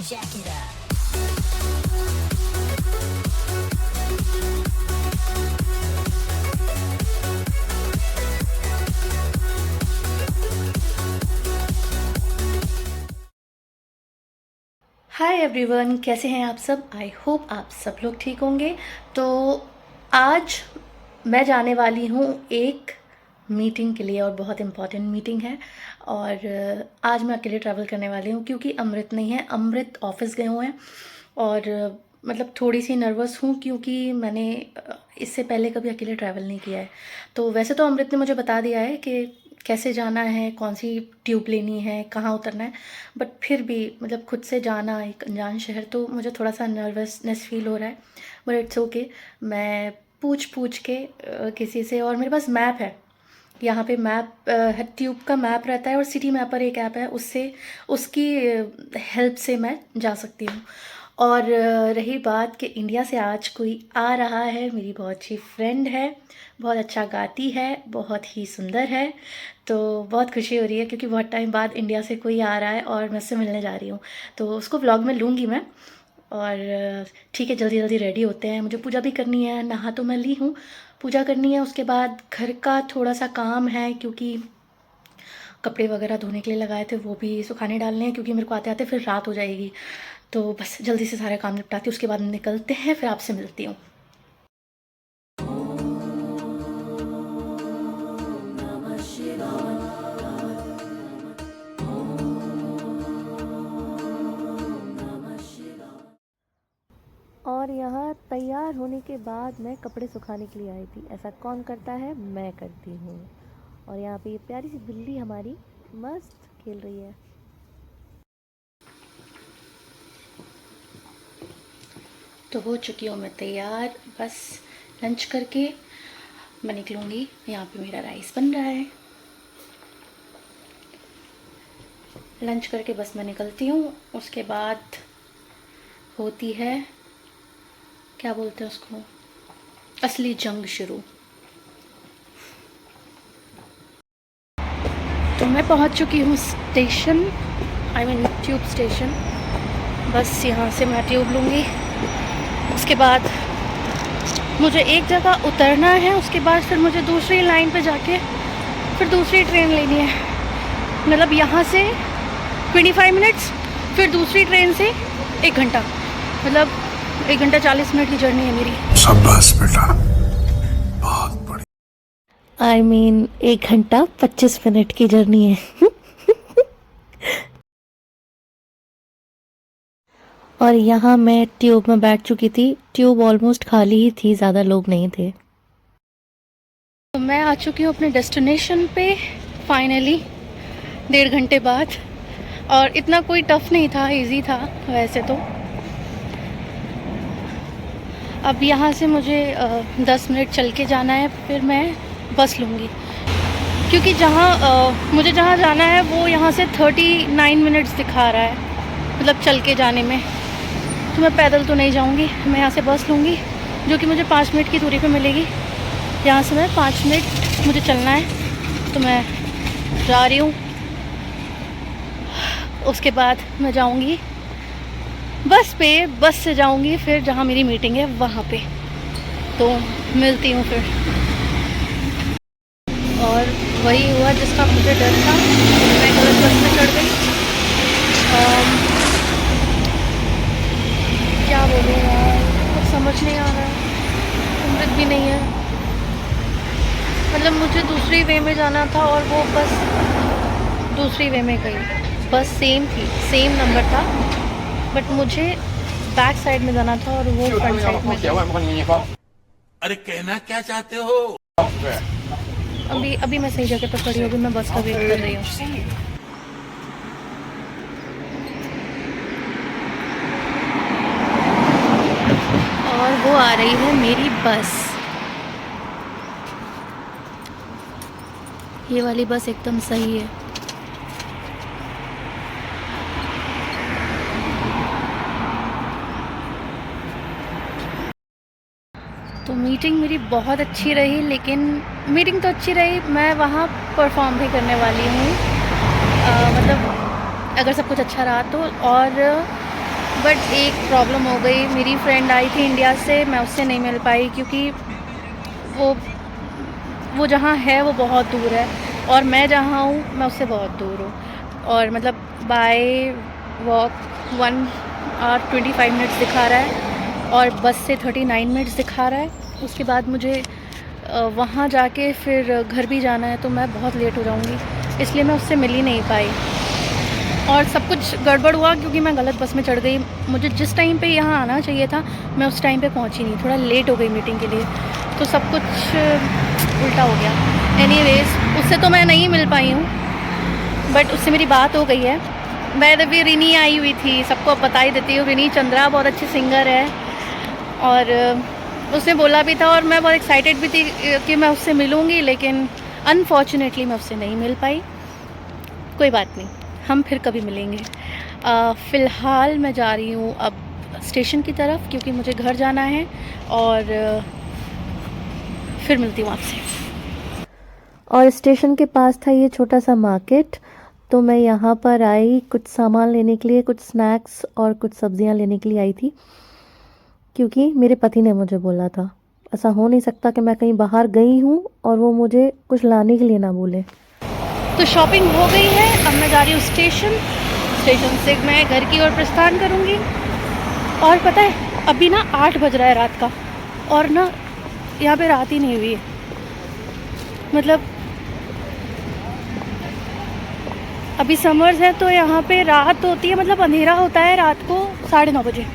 Jack it up. Hi everyone, कैसे हैं आप सब। आई होप आप सब लोग ठीक होंगे। तो आज मैं जाने वाली हूँ एक मीटिंग के लिए, और बहुत इम्पॉर्टेंट मीटिंग है। और आज मैं अकेले ट्रैवल करने वाली हूँ क्योंकि अमृत नहीं है। अमृत ऑफिस गए हुए हैं और मतलब थोड़ी सी नर्वस हूँ क्योंकि मैंने इससे पहले कभी अकेले ट्रैवल नहीं किया है। तो वैसे तो अमृत ने मुझे बता दिया है कि कैसे जाना है, कौन सी ट्यूब लेनी है, कहाँ उतरना है, बट फिर भी मतलब खुद से जाना एक अनजान शहर, तो मुझे थोड़ा सा नर्वसनेस फील हो रहा है। बट इट्स ओके, मैं पूछ के किसी से, और मेरे पास मैप है। यहाँ पे मैप ट्यूब का मैप रहता है और सिटी मैपर एक ऐप है, उससे उसकी हेल्प से मैं जा सकती हूँ। और रही बात कि इंडिया से आज कोई आ रहा है, मेरी बहुत अच्छी फ्रेंड है, बहुत अच्छा गाती है, बहुत ही सुंदर है। तो बहुत खुशी हो रही है क्योंकि बहुत टाइम बाद इंडिया से कोई आ रहा है और मैं उससे मिलने जा रही हूँ। तो उसको व्लॉग में लूँगी मैं। और ठीक है, जल्दी जल्दी रेडी होते हैं। मुझे पूजा भी करनी है, नहा तो मैं ली हूँ, पूजा करनी है। उसके बाद घर का थोड़ा सा काम है क्योंकि कपड़े वगैरह धोने के लिए लगाए थे वो भी सुखाने डालने हैं, क्योंकि मेरे को आते आते फिर रात हो जाएगी। तो बस जल्दी से सारे काम निपटाती हूँ, उसके बाद निकलते हैं, फिर आपसे मिलती हूँ। और यहाँ तैयार होने के बाद मैं कपड़े सुखाने के लिए आई थी। ऐसा कौन करता है? मैं करती हूँ। और यहाँ पे ये प्यारी सी बिल्ली हमारी मस्त खेल रही है। तो हो चुकी हूँ मैं तैयार, बस लंच करके मैं निकलूँगी। यहाँ पे मेरा राइस बन रहा है। लंच करके बस मैं निकलती हूँ। उसके बाद होती है, क्या बोलते हैं उसको, असली जंग शुरू। तो मैं पहुँच चुकी हूँ station, I mean tube station. बस यहाँ से मैं ट्यूब लूँगी। उसके बाद मुझे एक जगह उतरना है, उसके बाद फिर मुझे दूसरी लाइन पे जाके फिर दूसरी ट्रेन लेनी है। मतलब यहाँ से 25 मिनट्स, फिर दूसरी ट्रेन से 1 घंटा, मतलब 1 घंटा 40 मिनट की जर्नी है मेरी। शाबाश बेटा, बहुत बढ़िया। आई मीन 1 घंटा 25 मिनट की जर्नी है। और यहाँ मैं ट्यूब में बैठ चुकी थी। ट्यूब ऑलमोस्ट खाली ही थी, ज़्यादा लोग नहीं थे। तो मैं आ चुकी हूँ अपने डेस्टिनेशन पे फाइनली, 1.5 घंटे बाद। और इतना कोई टफ नहीं था, इजी था वैसे तो। अब यहाँ से मुझे 10 मिनट चल के जाना है, फिर मैं बस लूँगी। क्योंकि मुझे जहाँ जाना है वो यहाँ से 39 मिनट्स दिखा रहा है, मतलब चल के जाने में। तो मैं पैदल तो नहीं जाऊँगी, मैं यहाँ से बस लूँगी जो कि मुझे 5 मिनट की दूरी पे मिलेगी। यहाँ से मैं 5 मिनट मुझे चलना है, तो मैं जा रही हूँ। उसके बाद मैं जाऊँगी बस पे, बस से जाऊँगी फिर जहाँ मेरी मीटिंग है वहाँ पे। तो मिलती हूँ फिर। और वही हुआ जिसका मुझे डर था, मैं गलत बस में चढ़ गई। क्या बोलूँ यार, कुछ समझ नहीं आ रहा मतलब मुझे दूसरी वे में जाना था और वो बस दूसरी वे में गई। बस सेम थी, सेम नंबर था, बट मुझे बैक साइड में जाना था और वो फ्रंट साइड में गई। अरे कहना क्या चाहते हो? अभी मैं सही जगह पर खड़ी होगी, मैं बस का वेट कर रही हूँ। और वो आ रही है मेरी बस। ये वाली बस एकदम सही है। तो मीटिंग मेरी बहुत अच्छी रही, लेकिन मीटिंग तो अच्छी रही, मैं वहाँ परफॉर्म भी करने वाली हूँ, मतलब अगर सब कुछ अच्छा रहा तो। और बट एक प्रॉब्लम हो गई, मेरी फ्रेंड आई थी इंडिया से, मैं उससे नहीं मिल पाई क्योंकि वो जहाँ है वो बहुत दूर है और मैं जहाँ हूँ मैं उससे बहुत दूर हूँ, और मतलब बाय वॉक 1 hour 25 मिनट्स दिखा रहा है और बस से 39 मिनट्स दिखा रहा है। उसके बाद मुझे वहाँ जाके फिर घर भी जाना है, तो मैं बहुत लेट हो जाऊँगी, इसलिए मैं उससे मिल ही नहीं पाई। और सब कुछ गड़बड़ हुआ क्योंकि मैं गलत बस में चढ़ गई। मुझे जिस टाइम पे यहाँ आना चाहिए था मैं उस टाइम पे पहुँची नहीं, थोड़ा लेट हो गई मीटिंग के लिए, तो सब कुछ उल्टा हो गया। एनीवेज उससे तो मैं नहीं मिल पाई हूँ, बट उससे मेरी बात हो गई है। मैं तभी रिनी आई हुई थी, सबको अब बता ही देती हूँ, रिनी चंद्रा बहुत अच्छी सिंगर है, और उसने बोला भी था और मैं बहुत एक्साइटेड भी थी कि मैं उससे मिलूँगी, लेकिन अनफॉर्चुनेटली मैं उससे नहीं मिल पाई। कोई बात नहीं, हम फिर कभी मिलेंगे। फ़िलहाल मैं जा रही हूँ अब स्टेशन की तरफ क्योंकि मुझे घर जाना है, और फिर मिलती हूँ आपसे। और स्टेशन के पास था ये छोटा सा मार्केट, तो मैं यहाँ पर आई कुछ सामान लेने के लिए, कुछ स्नैक्स और कुछ सब्जियाँ लेने के लिए आई थी, क्योंकि मेरे पति ने मुझे बोला था, ऐसा हो नहीं सकता कि मैं कहीं बाहर गई हूँ और वो मुझे कुछ लाने के लिए ना बोले। तो शॉपिंग हो गई है, अब मैं जा रही हूँ स्टेशन से मैं घर की ओर प्रस्थान करूँगी। और पता है अभी ना 8 बज रहा है रात का, और ना यहाँ पे रात ही नहीं हुई है, मतलब अभी समर्स है तो यहाँ पे रात होती है, मतलब अंधेरा होता है रात को 9:30 बजे।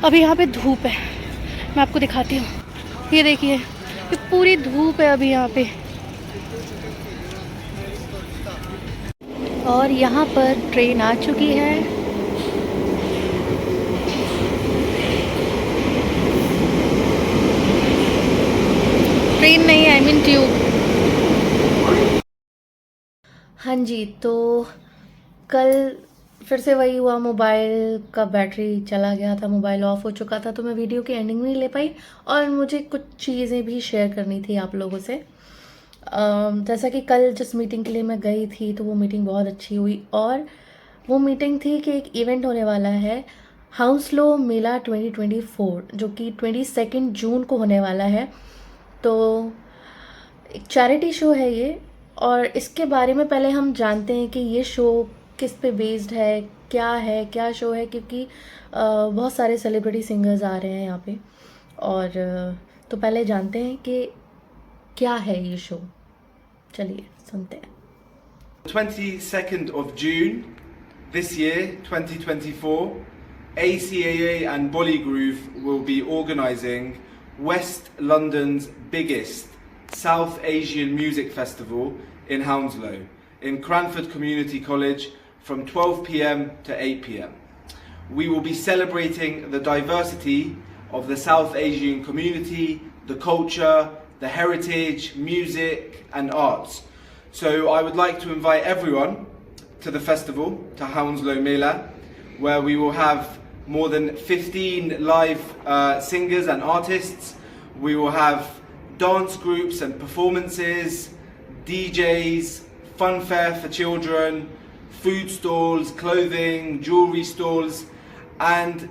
अभी यहाँ पे धूप है, मैं आपको दिखाती हूँ, ये देखिए ये पूरी धूप है अभी यहाँ पे। और यहाँ पर ट्रेन आ चुकी है। ट्रेन नहीं, आई मीन ट्यूब। हाँ जी, तो कल फिर से वही हुआ, मोबाइल का बैटरी चला गया था, मोबाइल ऑफ हो चुका था, तो मैं वीडियो की एंडिंग नहीं ले पाई, और मुझे कुछ चीज़ें भी शेयर करनी थी आप लोगों से। जैसा कि कल जिस मीटिंग के लिए मैं गई थी तो वो मीटिंग बहुत अच्छी हुई, और वो मीटिंग थी कि एक इवेंट होने वाला है, हाउसलो मेला 2024, जो कि 22 जून को होने वाला है। तो एक चैरिटी शो है ये, और इसके बारे में पहले हम जानते हैं कि ये शो किस पे बेस्ड है, क्या शो है, क्योंकि बहुत सारे सेलिब्रिटी सिंगर्स आ रहे हैं यहाँ पे। और तो पहले जानते हैं कि क्या है ये शो, चलिए सुनते हैं। 22nd of June this year, 2024, ACAA and Bolly Groove will be organising West London's biggest South Asian Music Festival in Hounslow, in Cranford Community College, from 12 p.m. to 8 p.m. We will be celebrating the diversity of the South Asian community, the culture, the heritage, music and arts. So I would like to invite everyone to the festival, to Hounslow Mela, where we will have more than 15 live singers and artists. We will have dance groups and performances, DJs, funfair for children, food stalls, clothing, jewellery stalls, and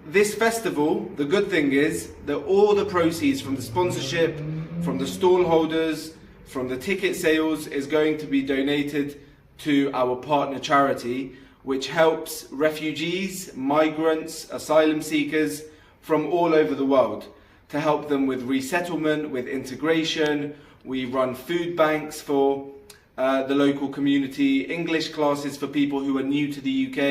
this festival, the good thing is that all the proceeds from the sponsorship, from the stall holders, from the ticket sales is going to be donated to our partner charity, which helps refugees, migrants, asylum seekers from all over the world to help them with resettlement, with integration. We run food banks for the local community, English classes for people who are new to the UK.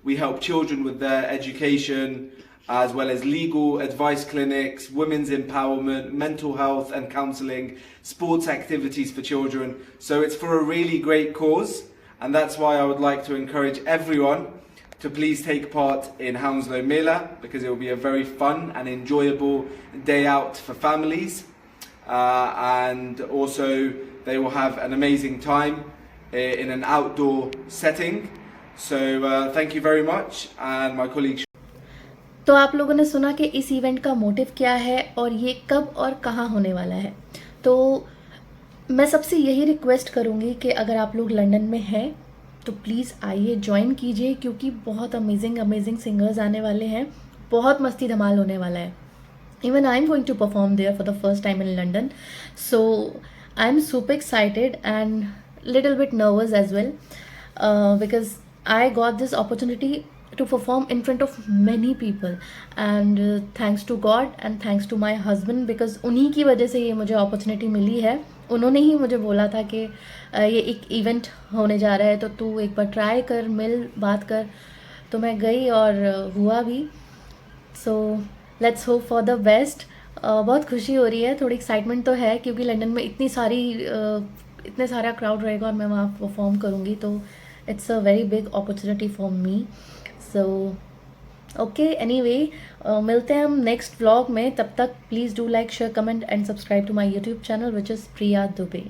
We help children with their education, as well as legal advice clinics, women's empowerment, mental health and counselling, sports activities for children. So it's for a really great cause, and that's why I would like to encourage everyone to please take part in Hounslow Mela, because it will be a very fun and enjoyable day out for families, and also they will have an amazing time in an outdoor setting. So thank you very much, and my colleague. तो आप लोगों ने सुना कि इस event का motive क्या है और ये कब और कहाँ होने वाला है। तो मैं सबसे यही रिक्वेस्ट करूँगी कि अगर आप लोग लंदन में हैं तो प्लीज़ आइए, ज्वाइन कीजिए, क्योंकि बहुत अमेजिंग सिंगर्स आने वाले हैं, बहुत मस्ती धमाल होने वाला है। Even I'm going to perform there for the first time in London, so I'm super excited and little bit nervous as well, because I got this opportunity to perform in front of many people, and thanks to God and thanks to my husband, because उन्हीं की वजह से ये मुझे opportunity मिली है। उन्होंने ही मुझे बोला था कि ये एक इवेंट होने जा रहा है तो तू एक बार ट्राई कर, मिल, बात कर। तो मैं गई और हुआ भी। So let's hope for the best. बहुत खुशी हो रही है, थोड़ी एक्साइटमेंट तो है, क्योंकि लंदन में इतने सारा क्राउड रहेगा और मैं वहाँ परफॉर्म करूँगी, तो it's a very big opportunity for me. So okay, anyway, मिलते हैं हम नेक्स्ट व्लॉग में। तब तक please do like, share, comment and subscribe to my YouTube channel which is Priya Dubey.